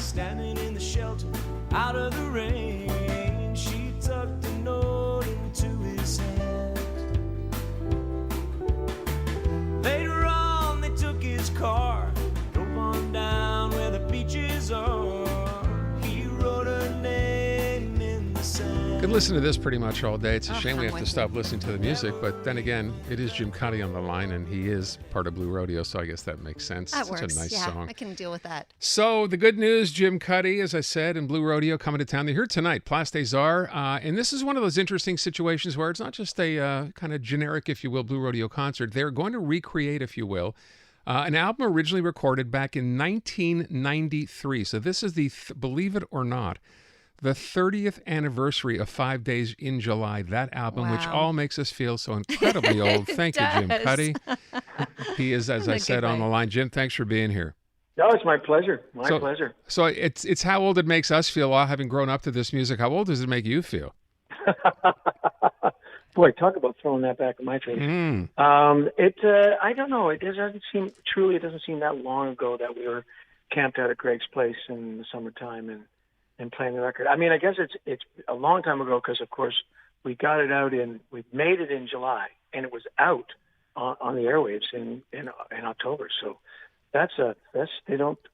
standing in the shelter, out of the rain. She tucked a note into his hand. Later on, they took his car, drove on down where the beaches are. He wrote her name in the sand. Could listen to this pretty much all day. It's a shame we have to with stop listening to the music, but then again, it is Jim Cuddy on the line, and he is part of Blue Rodeo, so I guess that makes sense. That It's works. a nice yeah, song. I can deal with that. So the good news, Jim Cuddy, as I said, and Blue Rodeo coming to town. They're here tonight, Place des Arts, and this is one of those interesting situations where it's not just a kind of generic, if you will, Blue Rodeo concert. They're going to recreate, if you will, an album originally recorded back in 1993. So this is the, believe it or not, the 30th anniversary of 5 Days in July, that album, which Wow. all makes us feel so incredibly old. Thank you, Jim does. Cuddy. He is, as In a I said, good on the way. line. Jim, thanks for being here. No, it's my pleasure. My pleasure. So it's how old it makes us feel, having grown up to this music. How old does it make you feel? Boy, talk about throwing that back in my face. I don't know. It doesn't seem that long ago that we were camped out at Greg's place in the summertime and playing the record. I mean, I guess it's a long time ago because, of course, we got it out we made it in July, and it was out on the airwaves in October. So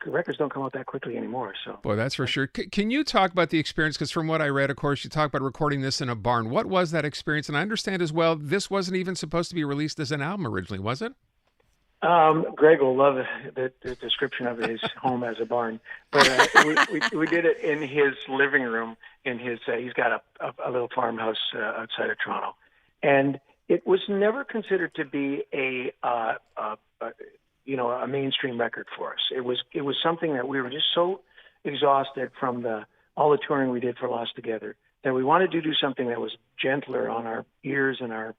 records don't come out that quickly anymore. So Boy, that's for sure. Can you talk about the experience? Because from what I read, of course, you talk about recording this in a barn. What was that experience? And I understand as well, this wasn't even supposed to be released as an album originally, was it? Greg will love the description of his home as a barn, but we did it in his living room. He's got a little farmhouse outside of Toronto, and it was never considered to be a mainstream record for us. It was something that we were just so exhausted from all the touring we did for Lost Together that we wanted to do something that was gentler on our ears and our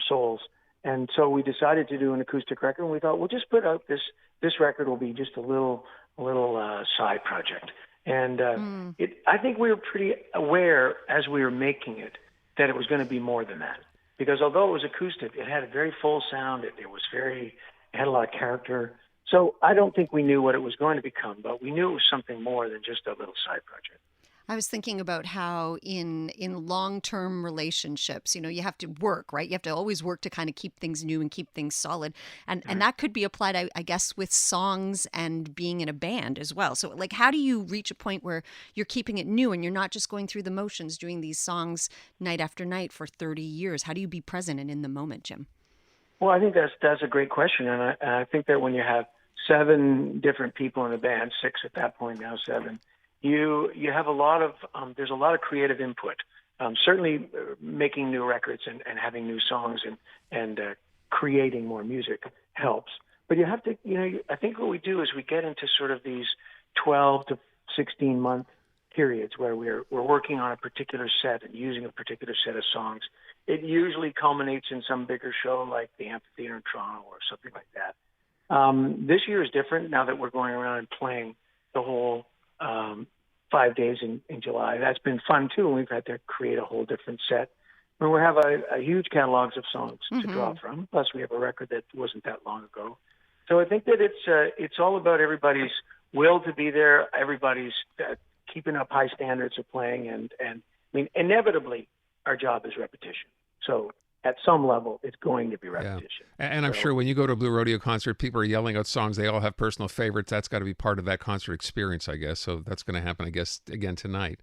souls. And so we decided to do an acoustic record, and we thought we'll just put out this record will be just a little side project. And I think we were pretty aware as we were making it that it was going to be more than that, because although it was acoustic, it had a very full sound. It had a lot of character. So I don't think we knew what it was going to become, but we knew it was something more than just a little side project. I was thinking about how in long-term relationships, you have to work, right? You have to always work to kind of keep things new and keep things solid. And that could be applied, I guess, with songs and being in a band as well. So, how do you reach a point where you're keeping it new and you're not just going through the motions, doing these songs night after night for 30 years? How do you be present and in the moment, Jim? Well, I think that's a great question. And I think that when you have 7 different people in a band, 6 at that point, now 7, you have a lot of there's a lot of creative input. Certainly making new records and having new songs and creating more music helps. But you have to, I think what we do is we get into sort of these 12 to 16 month periods where we're working on a particular set and using a particular set of songs. It usually culminates in some bigger show like the Amphitheater in Toronto or something like that. This year is different now that we're going around and playing the whole 5 days in July. That's been fun too, and we've had to create a whole different set. And we have a huge catalogs of songs to draw from. Plus, we have a record that wasn't that long ago. So I think that it's all about everybody's will to be there. Everybody's keeping up high standards of playing, and I mean, inevitably, our job is repetition. So at some level, it's going to be repetition. Yeah. And I'm sure when you go to a Blue Rodeo concert, people are yelling out songs. They all have personal favorites. That's got to be part of that concert experience, I guess. So that's going to happen, I guess, again tonight.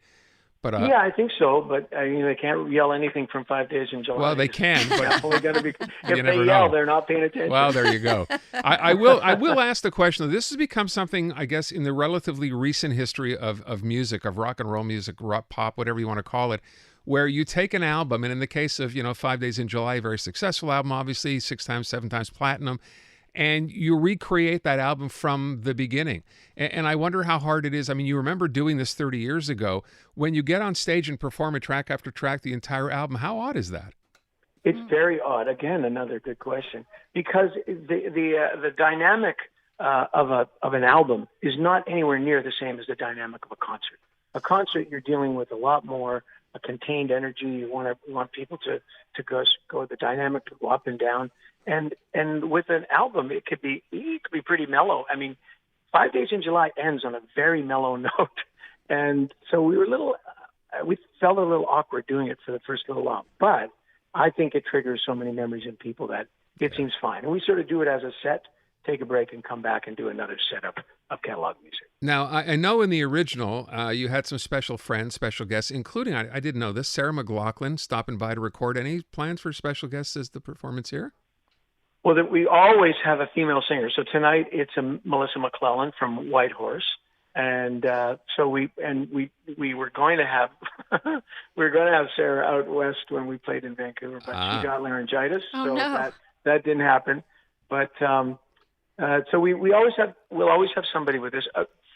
But yeah, I think so. But they can't yell anything from 5 Days in July. Well, they can. But only going to be if they never yell, know. they're not paying attention. Well, there you go. I will ask the question. This has become something, I guess, in the relatively recent history of music, of rock and roll music, rock, pop, whatever you want to call it, where you take an album, and in the case of 5 Days in July, a very successful album, obviously 6 times, 7 times platinum, and you recreate that album from the beginning. And I wonder how hard it is. I mean, you remember doing this 30 years ago. When you get on stage and perform a track after track, the entire album, how odd is that? It's very odd. Again, another good question, because the dynamic of an album is not anywhere near the same as the dynamic of a concert. A concert, you're dealing with a lot more a contained energy. You want people to go the dynamic to go up and down. And with an album, it could be pretty mellow. I mean, 5 Days in July ends on a very mellow note. And so we felt a little awkward doing it for the first little while. But I think it triggers so many memories in people that it seems fine. And we sort of do it as a set, take a break, and come back and do another set of catalog music. Now, I know in the original, you had some special friends, special guests, including, I didn't know this, Sarah McLachlan stopping by to record. Any plans for special guests as the performance here? Well, we always have a female singer. So tonight it's Melissa McClellan from Whitehorse. And so we were going to have Sarah out west when we played in Vancouver, but she got laryngitis, that didn't happen. But so we'll always have somebody with us.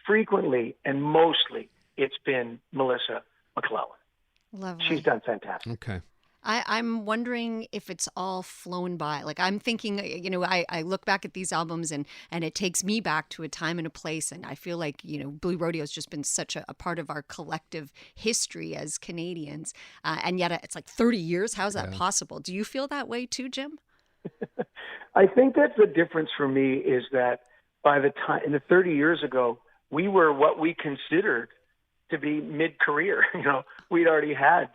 Frequently and mostly, it's been Melissa McClellan. Lovely. She's done fantastic. Okay. I'm wondering if it's all flown by. Like I'm thinking, I look back at these albums and it takes me back to a time and a place. And I feel like, Blue Rodeo has just been such a part of our collective history as Canadians. And yet it's like 30 years. How's that possible? Do you feel that way too, Jim? I think that the difference for me is that by the time, in the 30 years ago, we were what we considered to be mid-career. We'd already had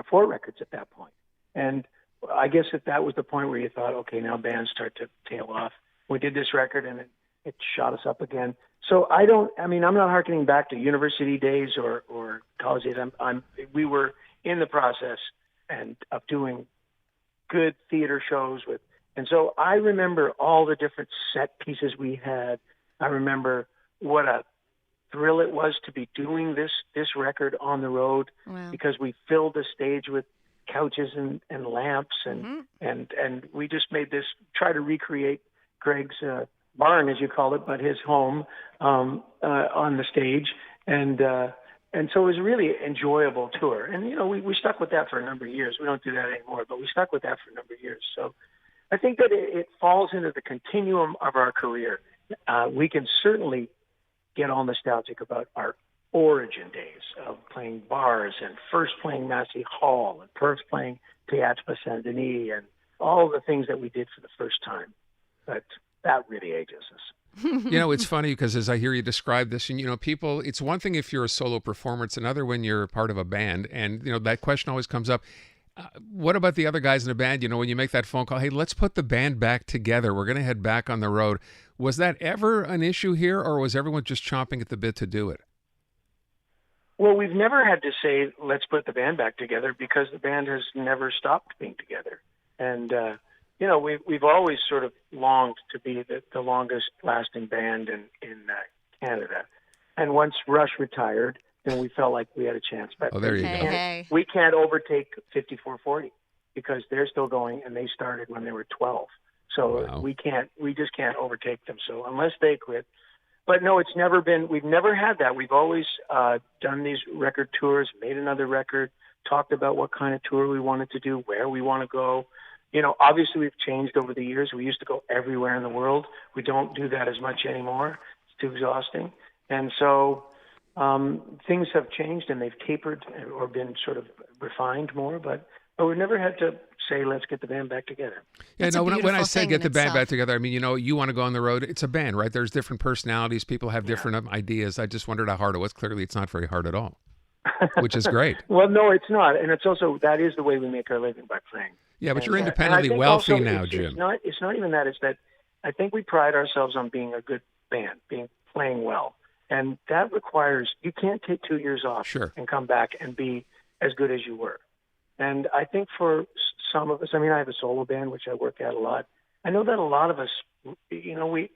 four records at that point. And I guess that was the point where you thought, okay, now bands start to tail off. We did this record and it shot us up again. So I'm not hearkening back to university days or college days. We were in the process of doing good theater shows and so I remember all the different set pieces we had. I remember what a thrill it was to be doing this record on the road. Wow. Because we filled the stage with couches and lamps and we just made this, try to recreate Greg's barn, as you call it, but his home on the stage. And so it was a really enjoyable tour. And, we stuck with that for a number of years. We don't do that anymore, but we stuck with that for a number of years. So I think that it falls into the continuum of our career. We can certainly get all nostalgic about our origin days of playing bars and first playing Massey Hall and first playing Théâtre Saint-Denis and all the things that we did for the first time. But that really ages us. It's funny because as I hear you describe this, and people, it's one thing if you're a solo performer, it's another when you're part of a band, and that question always comes up. What about the other guys in the band? When you make that phone call, hey, let's put the band back together. We're going to head back on the road. Was that ever an issue here, or was everyone just chomping at the bit to do it? Well, we've never had to say, let's put the band back together because the band has never stopped being together. And, we've always sort of longed to be the longest lasting band in Canada. And once Rush retired, then we felt like we had a chance. But there you go. We can't overtake 5440 because they're still going and they started when they were 12. So we just can't overtake them. So unless they quit. But no, we've never had that. We've always done these record tours, made another record, talked about what kind of tour we wanted to do, where we want to go. Obviously we've changed over the years. We used to go everywhere in the world. We don't do that as much anymore. It's too exhausting. And so things have changed and they've tapered or been sort of refined more, but we've never had to say, let's get the band back together. Yeah, no, when I say get the band back together, I mean, you want to go on the road. It's a band, right? There's different personalities. People have different ideas. I just wondered how hard it was. Clearly, it's not very hard at all, which is great. Well, no, it's not. And it's also, that is the way we make our living, by playing. Yeah, but you're independently wealthy now, Jim. It's not even that. It's that I think we pride ourselves on being a good band, playing well. And that requires, you can't take 2 years off and come back and be as good as you were. And I think for some of us, I have a solo band, which I work at a lot. I know that a lot of us, we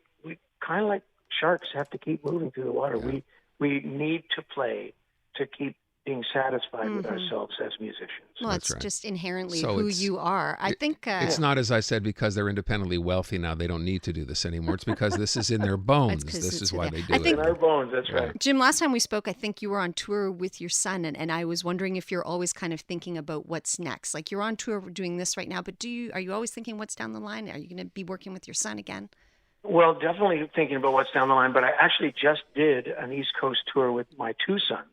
kind of like sharks have to keep moving through the water. Yeah. We need to play to keep being satisfied with ourselves as musicians. Well, it's just inherently who you are. I think it's not, as I said, because they're independently wealthy now. They don't need to do this anymore. It's because this is in their bones. This is why they do it. In our bones, that's right. Jim, last time we spoke, I think you were on tour with your son, and I was wondering if you're always kind of thinking about what's next. Like you're on tour doing this right now, but are you always thinking what's down the line? Are you going to be working with your son again? Well, definitely thinking about what's down the line, but I actually just did an East Coast tour with my two sons.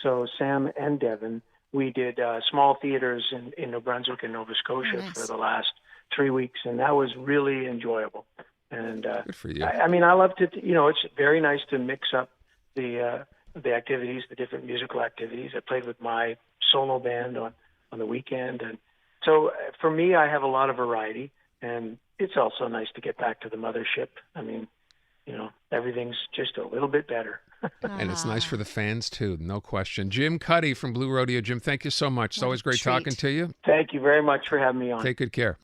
So Sam and Devin, we did small theaters in New Brunswick and Nova Scotia for the last 3 weeks, and that was really enjoyable. And Good for you. I mean, I love to. It's very nice to mix up the activities, the different musical activities. I played with my solo band on the weekend, and so for me, I have a lot of variety, and it's also nice to get back to the mothership. I mean, everything's just a little bit better. And it's nice for the fans, too, no question. Jim Cuddy from Blue Rodeo. Jim, thank you so much. It's always great talking to you. Thank you very much for having me on. Take good care.